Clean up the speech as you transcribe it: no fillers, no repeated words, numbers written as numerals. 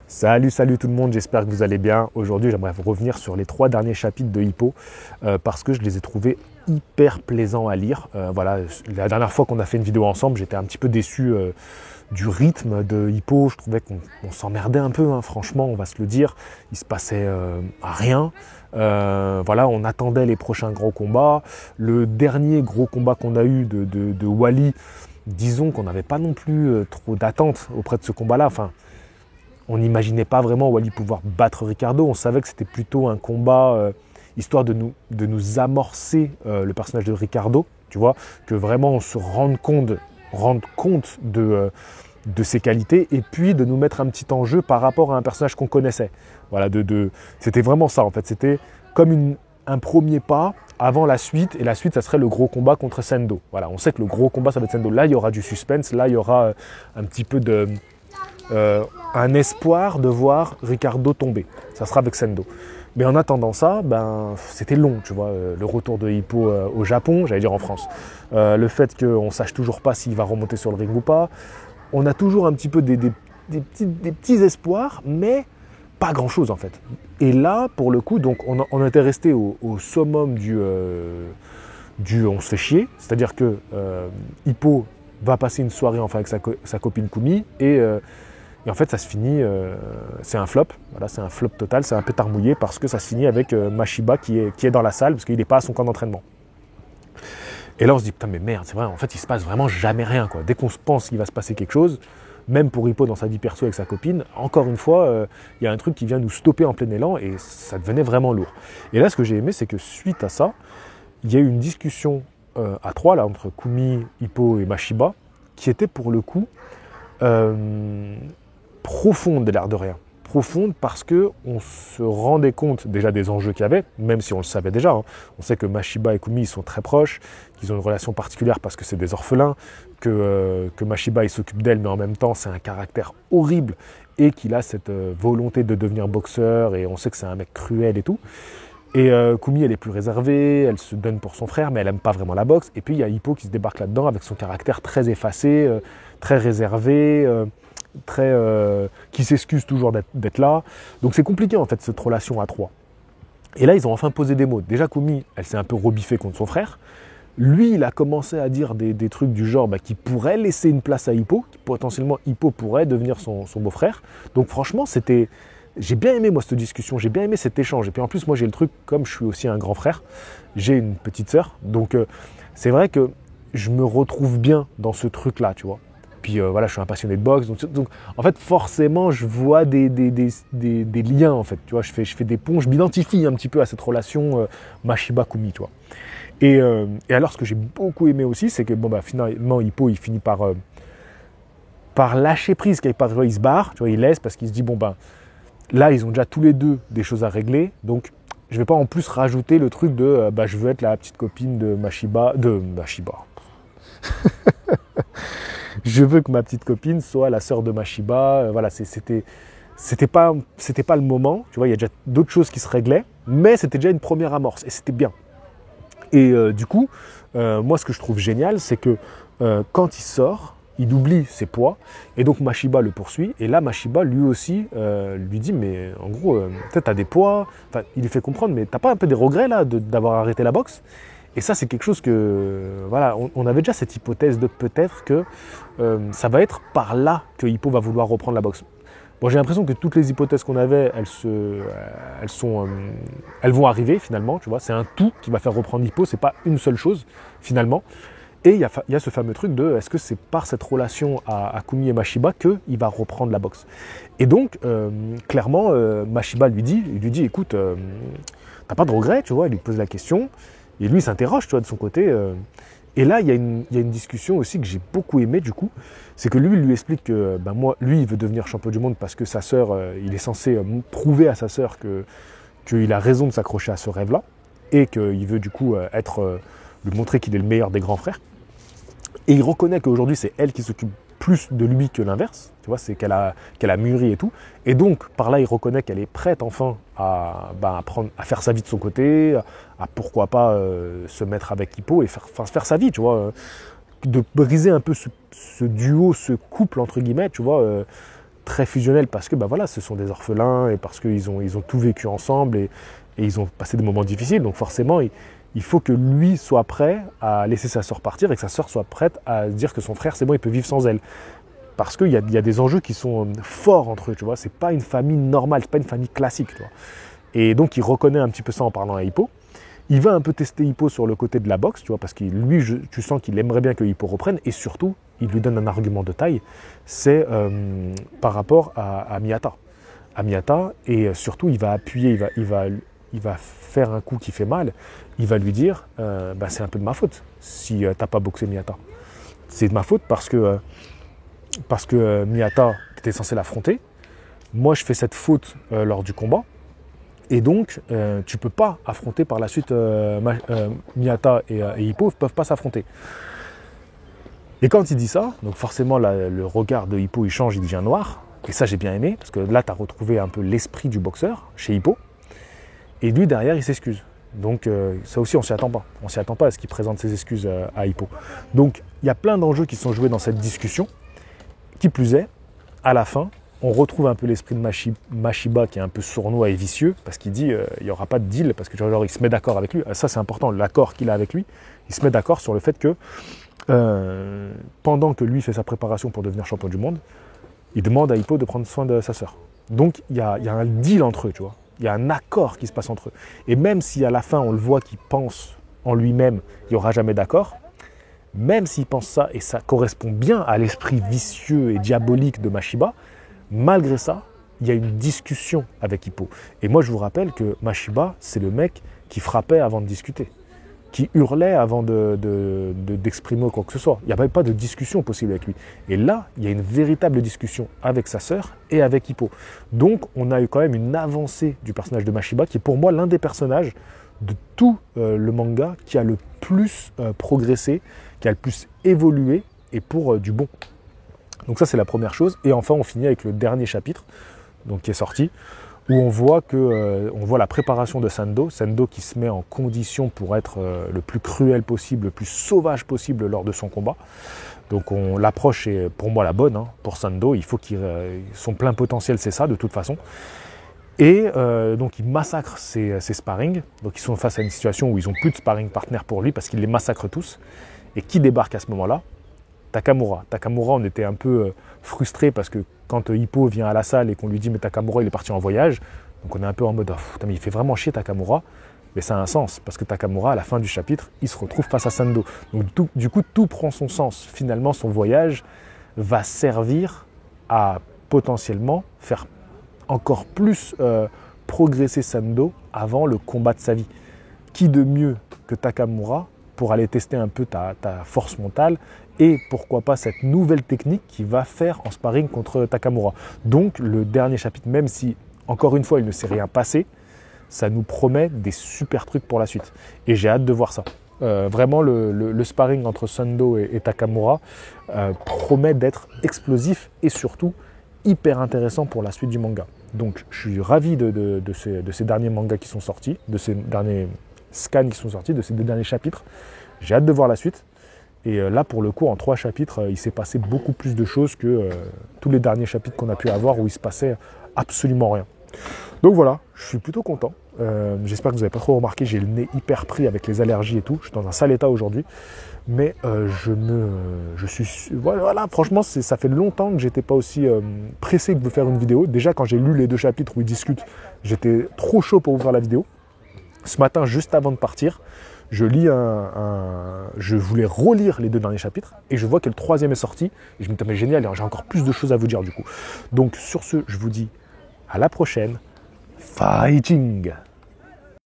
Salut tout le monde, j'espère que vous allez bien. Aujourd'hui, j'aimerais revenir sur les 3 derniers chapitres de Hippo parce que je les ai trouvés hyper plaisants à lire. Voilà, la dernière fois qu'on a fait une vidéo ensemble, j'étais un petit peu déçu du rythme de Hippo. Je trouvais qu'on s'emmerdait un peu, hein, franchement, on va se le dire. Il se passait rien. Voilà, on attendait les prochains gros combats. Le dernier gros combat qu'on a eu de Wally, disons qu'on n'avait pas non plus trop d'attentes auprès de ce combat-là. Enfin, on n'imaginait pas vraiment Wally pouvoir battre Ricardo. On savait que c'était plutôt un combat histoire de nous amorcer le personnage de Ricardo, tu vois, que vraiment on se rende compte de ses qualités et puis de nous mettre un petit enjeu par rapport à un personnage qu'on connaissait. Voilà, c'était vraiment ça en fait. C'était comme un premier pas avant la suite, et la suite, ça serait le gros combat contre Sendo. Voilà, on sait que le gros combat, ça va être Sendo. Là, il y aura du suspense, là, il y aura un petit peu un espoir de voir Ricardo tomber. Ça sera avec Sendo. Mais en attendant ça, c'était long, tu vois, le retour de Hippo au Japon, j'allais dire en France. Le fait qu'on ne sache toujours pas s'il va remonter sur le ring ou pas. On a toujours un petit peu des petits espoirs, mais pas grand-chose en fait. Et là, pour le coup, donc on était resté au summum du on se fait chier, c'est-à-dire que Hippo va passer une soirée enfin avec sa copine Kumi et en fait ça se finit, c'est un flop, voilà, c'est un flop total, c'est un pétard mouillé parce que ça se finit avec Mashiba qui est dans la salle parce qu'il n'est pas à son camp d'entraînement. Et là on se dit putain mais merde, c'est vrai, en fait il se passe vraiment jamais rien quoi. Dès qu'on se pense qu'il va se passer quelque chose, même pour Hippo dans sa vie perso avec sa copine, encore une fois, il y a un truc qui vient nous stopper en plein élan et ça devenait vraiment lourd. Et là ce que j'ai aimé c'est que suite à ça, il y a eu une discussion à 3 là, entre Kumi, Hippo et Mashiba qui était pour le coup profonde, l'air de rien. Profonde parce qu'on se rendait compte déjà des enjeux qu'il y avait, même si on le savait déjà. Hein. On sait que Mashiba et Kumi ils sont très proches, qu'ils ont une relation particulière parce que c'est des orphelins, que Mashiba il s'occupe d'elle, mais en même temps c'est un caractère horrible et qu'il a cette volonté de devenir boxeur et on sait que c'est un mec cruel et tout. Et Kumi, elle est plus réservée, elle se donne pour son frère, mais elle n'aime pas vraiment la boxe. Et puis il y a Hippo qui se débarque là-dedans avec son caractère très effacé, très réservé, qui s'excuse toujours d'être là. Donc c'est compliqué en fait cette relation à 3. Et là ils ont enfin posé des mots. Déjà Kumi, elle s'est un peu rebiffée contre son frère. Lui, il a commencé à dire des trucs du genre qu'il pourrait laisser une place à Hippo, que potentiellement Hippo pourrait devenir son beau-frère. Donc franchement, j'ai bien aimé moi cette discussion, j'ai bien aimé cet échange. Et puis en plus, moi j'ai le truc, comme je suis aussi un grand frère, j'ai une petite sœur. Donc c'est vrai que je me retrouve bien dans ce truc-là, tu vois. Puis voilà, je suis un passionné de boxe. Donc en fait, forcément, je vois des liens, en fait. Tu vois, je fais des ponts, je m'identifie un petit peu à cette relation Mashiba-Kumi, tu vois. Et alors, ce que j'ai beaucoup aimé aussi, c'est que finalement, Hippo, il finit par lâcher prise, parfois il se barre, tu vois, il laisse parce qu'il se dit, là, ils ont déjà tous les deux des choses à régler, donc je ne vais pas en plus rajouter le truc de je veux être la petite copine de Mashiba. Je veux que ma petite copine soit la sœur de Mashiba. Voilà, c'était pas le moment. Tu vois, il y a déjà d'autres choses qui se réglaient, mais c'était déjà une première amorce et c'était bien. Et du coup, moi, ce que je trouve génial, c'est que quand il sort, il oublie ses poids et donc Mashiba le poursuit. Et là, Mashiba lui aussi lui dit, mais en gros, peut-être t'as des poids. Enfin, il lui fait comprendre, mais t'as pas un peu des regrets là d'avoir arrêté la boxe? Et ça, c'est quelque chose que, voilà, on avait déjà cette hypothèse de peut-être que ça va être par là que Hippo va vouloir reprendre la boxe. Bon, j'ai l'impression que toutes les hypothèses qu'on avait, elles vont arriver finalement, tu vois. C'est un tout qui va faire reprendre Hippo, c'est pas une seule chose finalement. Et il y a ce fameux truc de, est-ce que c'est par cette relation à Kumi et Mashiba qu'il va reprendre la boxe? Et donc, clairement, Mashiba lui dit, écoute, t'as pas de regrets, tu vois, il lui pose la question. Et lui, il s'interroge, tu vois, de son côté. Et là, il y a une discussion aussi que j'ai beaucoup aimée, du coup. C'est que lui explique que, lui, il veut devenir champion du monde parce que sa sœur, il est censé prouver à sa sœur qu'il a raison de s'accrocher à ce rêve-là. Et qu'il veut, du coup, lui montrer qu'il est le meilleur des grands frères. Et il reconnaît qu'aujourd'hui, c'est elle qui s'occupe plus de lui que l'inverse, tu vois, c'est qu'elle a mûri et tout. Et donc, par là, il reconnaît qu'elle est prête enfin à faire sa vie de son côté, à pourquoi pas se mettre avec Hippo et faire sa vie, tu vois. De briser un peu ce duo, ce couple, entre guillemets, tu vois. très fusionnel parce que voilà, ce sont des orphelins et parce qu'ils ont tout vécu ensemble et ils ont passé des moments difficiles. Donc forcément, il faut que lui soit prêt à laisser sa sœur partir et que sa sœur soit prête à dire que son frère, c'est bon, il peut vivre sans elle. Parce qu'il y a des enjeux qui sont forts entre eux, tu vois. C'est pas une famille normale, c'est pas une famille classique, tu vois. Et donc, il reconnaît un petit peu ça en parlant à Hippo. Il va un peu tester Hippo sur le côté de la boxe, tu vois, parce que lui, tu sens qu'il aimerait bien que Hippo reprenne. Et surtout, il lui donne un argument de taille, c'est par rapport à Miyata. À Miyata, et surtout, il va appuyer, il va faire un coup qui fait mal. Il va lui dire, c'est un peu de ma faute si t'as pas boxé Miyata. C'est de ma faute parce que Miyata, tu étais censé l'affronter. Moi, je fais cette faute lors du combat. Et donc, tu ne peux pas affronter par la suite Miyata et Hippo ne peuvent pas s'affronter. Et quand il dit ça, donc forcément, le regard de Hippo, il change, il devient noir. Et ça, j'ai bien aimé, parce que là, tu as retrouvé un peu l'esprit du boxeur chez Hippo. Et lui, derrière, il s'excuse. Donc, ça aussi, on ne s'y attend pas. On ne s'y attend pas à ce qu'il présente ses excuses à Hippo. Donc, il y a plein d'enjeux qui sont joués dans cette discussion. Qui plus est, à la fin, on retrouve un peu l'esprit de Mashiba qui est un peu sournois et vicieux parce qu'il dit il n'y aura pas de deal parce que genre, il se met d'accord avec lui. Ça, c'est important, l'accord qu'il a avec lui. Il se met d'accord sur le fait que pendant que lui fait sa préparation pour devenir champion du monde, il demande à Hippo de prendre soin de sa sœur. Donc, il y a un deal entre eux, tu vois. Il y a un accord qui se passe entre eux. Et même si à la fin, on le voit qu'il pense en lui-même, il n'y aura jamais d'accord, même s'il pense ça, et ça correspond bien à l'esprit vicieux et diabolique de Mashiba, malgré ça, il y a une discussion avec Hippo. Et moi, je vous rappelle que Mashiba, c'est le mec qui frappait avant de discuter, qui hurlait avant d'exprimer quoi que ce soit. Il n'y avait pas de discussion possible avec lui. Et là, il y a une véritable discussion avec sa sœur et avec Hippo. Donc, on a eu quand même une avancée du personnage de Mashiba, qui est pour moi l'un des personnages de tout le manga qui a le plus progressé, qui a le plus évolué, et pour du bon. Donc ça, c'est la première chose. Et enfin, on finit avec le dernier chapitre, donc qui est sorti, où on voit la préparation de Sando. Sando qui se met en condition pour être le plus cruel possible, le plus sauvage possible lors de son combat. Donc l'approche est pour moi la bonne pour Sando. Il faut son plein potentiel, c'est ça de toute façon. Et donc il massacre ses sparring. Donc ils sont face à une situation où ils n'ont plus de sparring partner pour lui parce qu'il les massacre tous. Et qui débarque à ce moment-là ? Takamura. Takamura, on était un peu frustré parce que quand Hippo vient à la salle et qu'on lui dit mais Takamura il est parti en voyage, donc on est un peu en mode mais il fait vraiment chier Takamura, mais ça a un sens parce que Takamura à la fin du chapitre il se retrouve face à Sando. Donc du coup tout prend son sens. Finalement son voyage va servir à potentiellement faire encore plus progresser Sando avant le combat de sa vie. Qui de mieux que Takamura pour aller tester un peu ta force mentale et pourquoi pas cette nouvelle technique qui va faire en sparring contre Takamura. Donc le dernier chapitre, même si encore une fois il ne s'est rien passé, ça nous promet des super trucs pour la suite. Et j'ai hâte de voir ça. Vraiment le sparring entre Sando et Takamura promet d'être explosif et surtout hyper intéressant pour la suite du manga. Donc je suis ravi de ces derniers mangas qui sont sortis, de ces derniers scans qui sont sortis, de ces 2 derniers chapitres. J'ai hâte de voir la suite. Et là, pour le coup, en 3 chapitres, il s'est passé beaucoup plus de choses que tous les derniers chapitres qu'on a pu avoir où il se passait absolument rien. Donc voilà, je suis plutôt content. J'espère que vous n'avez pas trop remarqué, j'ai le nez hyper pris avec les allergies et tout. Je suis dans un sale état aujourd'hui. Mais voilà, franchement, ça fait longtemps que j'étais pas aussi pressé de vous faire une vidéo. Déjà, quand j'ai lu les 2 chapitres où ils discutent, j'étais trop chaud pour vous faire la vidéo. Ce matin, juste avant de partir, je voulais relire les 2 derniers chapitres et je vois que le 3e est sorti. Et je me dis, mais génial, j'ai encore plus de choses à vous dire du coup. Donc sur ce, je vous dis à la prochaine. Fighting!